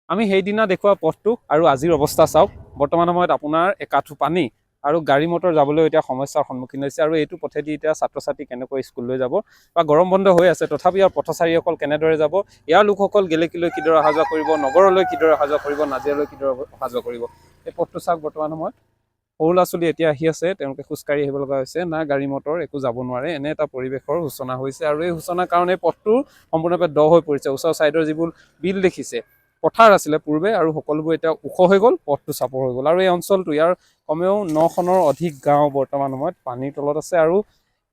আমি সেইদিনা দেখুওৱা পথটো আৰু আজিৰ অৱস্থা চাওক। বৰ্তমান সময়ত আপোনাৰ একাঠু পানী আৰু গাড়ী মটৰ যাবলৈ এতিয়া সমস্যাৰ সন্মুখীন হৈছে। আৰু এইটো পথেদি এতিয়া ছাত্ৰ ছাত্ৰী কেনেকৈ স্কুললৈ যাব বা গৰম বন্ধ হৈ আছে, তথাপি ইয়াৰ পথচাৰীসকল কেনেদৰে যাব, ইয়াৰ লোকসকল গেলেকীলৈ কিদৰে অহা যোৱা কৰিব, নগৰলৈ কিদৰে অহা যোৱা কৰিব, নাজিৰালৈ কিদৰে অহা যোৱা কৰিব। এই পথটো চাওক। বৰ্তমান সময়ত সৰু ল'ৰা ছোৱালী এতিয়া আহি আছে, তেওঁলোকে খোজকাঢ়ি আহিব লগা হৈছে, না গাড়ী মটৰ একো যাব নোৱাৰে। এনে এটা পৰিৱেশৰ সূচনা হৈছে। আৰু এই সূচনাৰ কাৰণে পথটো সম্পূৰ্ণৰূপে দ হৈ পৰিছে। ওচৰৰ ছাইডৰ যিবোৰ বিল দেখিছে, পথাৰ আছিলে পূৰ্বে, আৰু সকলোবোৰ এতিয়া ওখ হৈ গ'ল, পথটো চাপৰ হৈ গ'ল। আৰু এই অঞ্চলটো, ইয়াৰ কমেও 9খনৰ অধিক গাঁও বৰ্তমান সময়ত পানীৰ তলত আছে। আৰু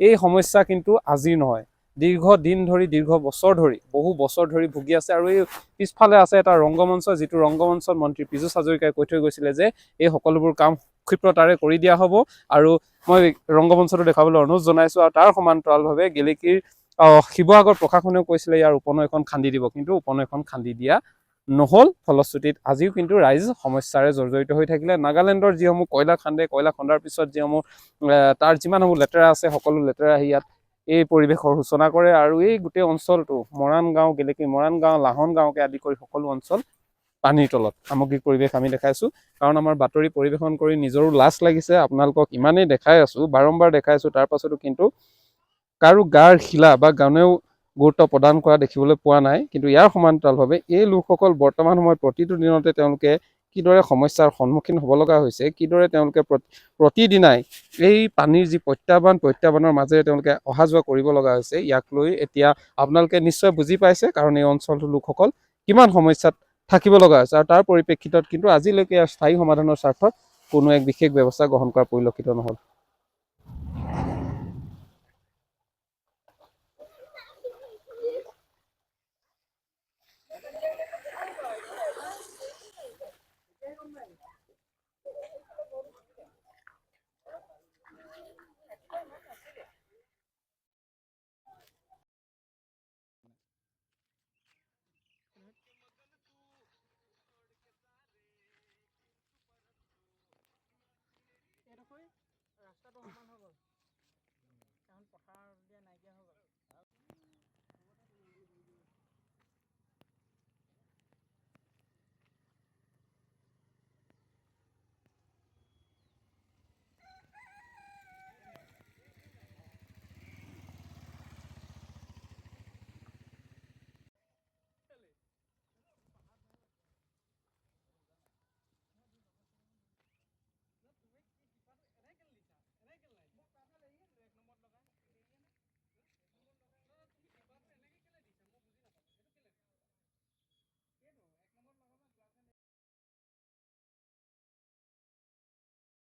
এই সমস্যা কিন্তু আজিৰ নহয়, দীৰ্ঘ দিন ধৰি, দীৰ্ঘ বছৰ ধৰি, বহু বছৰ ধৰি ভুগি আছে। আৰু এই পিছফালে আছে এটা ৰংগমঞ্চ, যিটো ৰংগমঞ্চত মন্ত্ৰী পীযুষ হাজৰিকাই কৈ থৈ গৈছিলে যে এই সকলোবোৰ কাম ক্ষিপ্ৰতাৰে কৰি দিয়া হ'ব। আৰু মই ৰংগমঞ্চটো দেখাবলৈ অনুৰোধ জনাইছোঁ। আৰু তাৰ সমান্তৰালভাৱে গেলেকীৰ শিৱসাগৰ প্ৰশাসনেও কৈছিলে ইয়াৰ উপনৈখন খান্দি দিব, কিন্তু উপনৈখন খান্দি দিয়া নহ'ল। ফলশ্ৰুতিত আজিও কিন্তু ৰাইজ সমস্যাৰে জৰ্জৰিত হৈ থাকিলে। নাগালেণ্ডৰ যিসমূহ কয়লা খান্দে, কয়লা খন্দাৰ পিছত যিসমূহ তাৰ যিমানসমূহ লেতেৰা আছে, সকলো লেতেৰা আহি ইয়াত এই পৰিৱেশৰ সূচনা কৰে। আৰু এই গোটেই অঞ্চলটো মৰাণ গাঁও, গেলেকী মৰাণ গাঁও, লাহন গাঁৱকে আদি কৰি সকলো অঞ্চল পানীৰ তলত। সামগ্ৰিক পৰিৱেশ আমি দেখাইছোঁ, কাৰণ আমাৰ বাতৰি পৰিৱেশন কৰি নিজৰো লাজ লাগিছে। আপোনালোকক ইমানেই দেখাই আছোঁ, বাৰম্বাৰ দেখাইছোঁ, তাৰ পাছতো কিন্তু কাৰো গাৰ শিলা বা গানেও গুৰুত্ব প্ৰদান কৰা দেখিবলৈ পোৱা নাই। কিন্তু ইয়াৰ সমান্তৰালভাৱে এই লোকসকল বৰ্তমান সময়ত প্ৰতিটো দিনতে তেওঁলোকে কিদৰে সমস্যাৰ সন্মুখীন হ'ব লগা হৈছে, কিদৰে তেওঁলোকে প্ৰতিদিনাই এই পানীৰ যি প্ৰত্যাহ্বানৰ মাজেৰে তেওঁলোকে অহা যোৱা কৰিব লগা হৈছে, ইয়াক লৈ এতিয়া আপোনালোকে নিশ্চয় বুজি পাইছে, কাৰণ এই অঞ্চলটোৰ লোকসকল কিমান সমস্যাত থাকিব লগা হৈছে। আৰু তাৰ পৰিপ্ৰেক্ষিতত কিন্তু আজিলৈকে স্থায়ী সমাধানৰ স্বাৰ্থত কোনো এক বিশেষ ব্যৱস্থা গ্ৰহণ কৰা পৰিলক্ষিত নহ'ল।